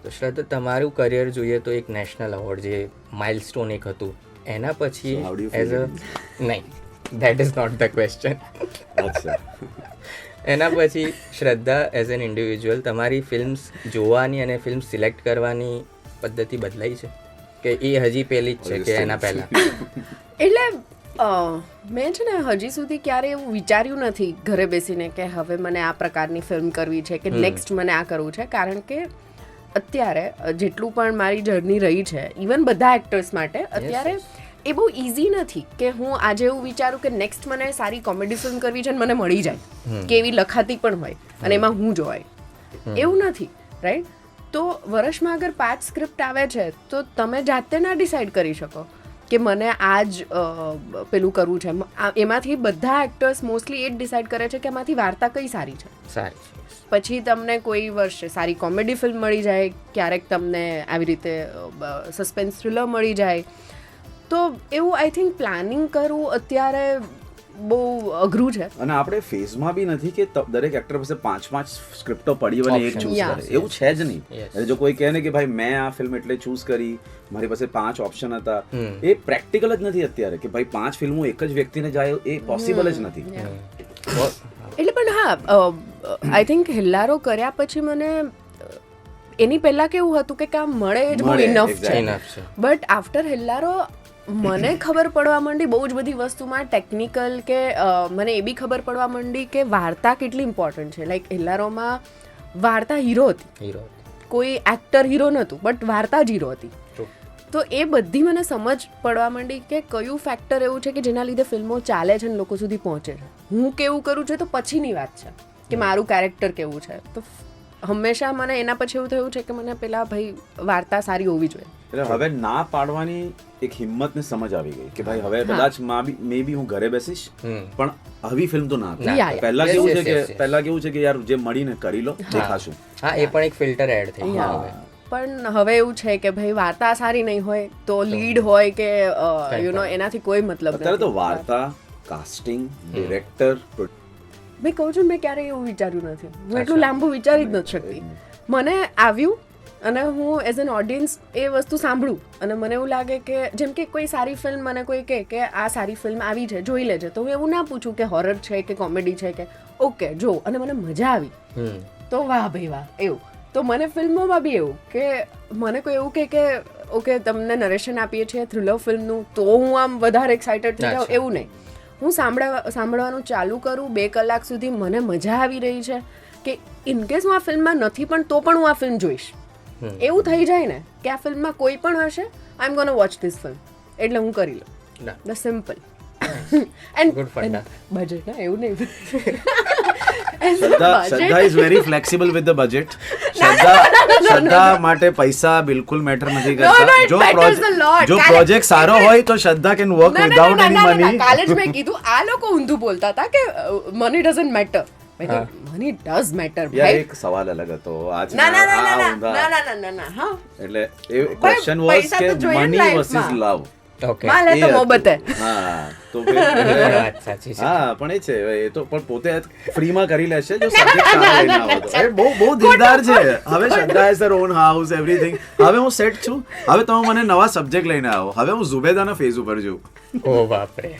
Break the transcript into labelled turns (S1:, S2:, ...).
S1: તો શ્રદ્ધા, તમારું કરિયર જોઈએ તો એક નેશનલ એવોર્ડ, જે માઇલસ્ટોન એક હતું, એના પછી
S2: So how do you
S1: as
S2: feel
S1: uh નહીં, that is not the question.
S2: અચ્છા.
S1: એના પછી શ્રદ્ધા એઝ એન ઇન્ડિવિજ્યુઅલ તમારી ફિલ્મ્સ જોવાની અને ફિલ્મ સિલેક્ટ કરવાની પદ્ધતિ બદલાઈ છે કે એ હજી પહેલી જ છે કે એના પહેલાં?
S3: એટલે મેં છે ને હજી સુધી ક્યારે એવું વિચાર્યું નથી ઘરે બેસીને કે હવે મને આ પ્રકારની ફિલ્મ કરવી છે કે નેક્સ્ટ મને આ કરવું છે. કારણ કે અત્યારે જેટલું પણ મારી જર્ની રહી છે, ઇવન બધા એક્ટર્સ માટે અત્યારે એ બહુ ઇઝી નથી કે હું આજે એવું વિચારું કે નેક્સ્ટ મને સારી કોમેડી ફિલ્મ કરવી છે અને મને મળી જાય કે એવી લખાતી પણ હોય અને એમાં હું જોવાય, એવું નથી, રાઈટ? તો વર્ષમાં અગર 5 સ્ક્રિપ્ટ આવે છે તો તમે જાતે ના ડિસાઈડ કરી શકો કે મને આ જ પેલું કરવું છે. એમાંથી બધા એક્ટર્સ મોસ્ટલી એ જ ડિસાઈડ કરે છે કે એમાંથી વાર્તા કઈ સારી છે.
S1: સારી છે.
S3: પછી તમને કોઈ વર્ષે સારી કોમેડી ફિલ્મ મળી જાય, ક્યારેક તમને આવી રીતે સસ્પેન્સ થ્રિલર મળી જાય. તો એવું આઈ થિંક પ્લાનિંગ કરવું અત્યારે બહુ અઘરું છે.
S2: અને આપણે ફેઝમાં બી નથી કે દરેક એક્ટર પાસે 5 સ્ક્રિપ્ટો પડી હોય એક ચૂઝ કરે, એવું છે જ નહીં. એટલે જો કોઈ કહે ને કે ભાઈ મેં આ ફિલ્મ એટલે ચૂઝ કરી, મારી પાસે 5 ઓપ્શન હતા, એ પ્રેક્ટિકલ જ નથી અત્યારે કે ભાઈ 5 ફિલ્મો એક જ વ્યક્તિને જાય, એ પોસિબલ જ નથી.
S3: એટલે પણ હા, આઈ થિંક હિલ્લારો કર્યા પછી મને એની પહેલા કેવું હતું કે કામ મળે એ જ બહુ ઇનફ છે. બટ આફ્ટર હિલ્લારો મને ખબર પડવા માંડી બહુ જ બધી વસ્તુમાં ટેકનિકલ, કે મને એ બી ખબર પડવા માંડી કે વાર્તા કેટલી ઇમ્પોર્ટન્ટ છે. લાઈક હિલ્લારોમાં વાર્તા હીરો હતી, કોઈ એક્ટર હીરો નહોતું, બટ વાર્તા જ હીરો હતી. તો એ બધી મને સમજ પડવા માંડી કે કયું ફેક્ટર એવું છે કે જેના લીધે ફિલ્મો ચાલે છે અને લોકો સુધી પહોંચે છે. હું કેવું કરું છું તો પછીની વાત છે કે મારું કેરેક્ટર કેવું છે. તો હંમેશા મને એના પછી એવું થયું છે કે મને પેલા ભાઈ વાર્તા સારી હોવી જોઈએ.
S2: એટલે હવે ના પાડવાની એક હિંમત ને સમજ આવી ગઈ કે ભાઈ હવે કદાચ મે બી હું ઘરે બેસીશ પણ આવી ફિલ્મ તો ના થાય. પહેલા કેવું છે કે યાર જે મળીને કરી લો, દેખાશું.
S1: હા, એ પણ એક ફિલ્ટર એડ થઈ ગયું હવે.
S3: પણ હવે એવું છે કે ભાઈ વાર્તા સારી નહીં હોય તો લીડ હોય કે યુ નો એનાથી કોઈ મતલબ નથી.
S2: અત્યારે તો વાર્તા, કાસ્ટિંગ, ડિરેક્ટર,
S3: મેં કહું છું મેં ક્યારેય એવું વિચાર્યું નથી. હું એટલું લાંબુ વિચારી જ નથી શકતી. મને આવ્યું અને હું એઝ એન ઓડિયન્સ એ વસ્તુ સાંભળું અને મને એવું લાગે કે જેમ કે કોઈ સારી ફિલ્મ મને કોઈ કહે કે આ સારી ફિલ્મ આવી છે, જોઈ લેજે, તો હું એવું ના પૂછું કે હોરર છે કે કોમેડી છે કે ઓકે જો, અને મને મજા આવી તો વાહ ભાઈ વાહ. એવું તો મને ફિલ્મોમાં બી એવું કે મને કોઈ એવું કે ઓકે તમને નરેશન આપીએ છીએ થ્રિલર ફિલ્મનું તો હું આમ વધારે એક્સાઇટેડ થઈ જાઉં, એવું નહીં. હું સાંભળવાનું ચાલુ કરું, 2 કલાક સુધી મને મજા આવી રહી છે કે ઇનકેસ હું આ ફિલ્મમાં નથી પણ તો પણ હું આ ફિલ્મ જોઈશ, એવું થઈ જાય ને કે આ ફિલ્મમાં કોઈ પણ હશે, આઈ એમ ગોના વોચ ધીસ ફિલ્મ, એટલે હું કરી લઉં. ધ સિમ્પલ એન્ડ બજેટ ના એવું નહીં.
S2: શ્રદ્ધા is very flexible with the budget. શ્રદ્ધા માટે પૈસા બિલકુલ મેટર નથી કરતા. જો પ્રોજેક્ટ સારો હોય તો શ્રદ્ધા can work without any money.
S3: કાલે જ મેં કીધું આ લોકો ઊંધું બોલતા હતા કે money doesn't matter. Money does matter ભાઈ.
S2: એક સવાલ અલગ હતો આજ.
S3: ના હા,
S2: એટલે એ ક્વેશ્ચન વોઝ કે મની વર્સિસ લવ.
S3: માલે તો મોહબ્બત હે.
S2: હા તો વાત સાચી છે. હા પણ એ છે, એ તો પણ પોતે ફ્રીમાં કરી લેશે જો સબ્જેક્ટ સારો લઈને આવો તો. એ બહુ દિલદાર છે. હવે શ્રદ્ધા has Har on house, everything. હવે હું સેટ છું. હવે તમે મને નવા સબ્જેક્ટ લઈને આવો. હવે હું ઝુબેદાના ફેઝ ઉપર છું.
S1: ઓ બાપ રે.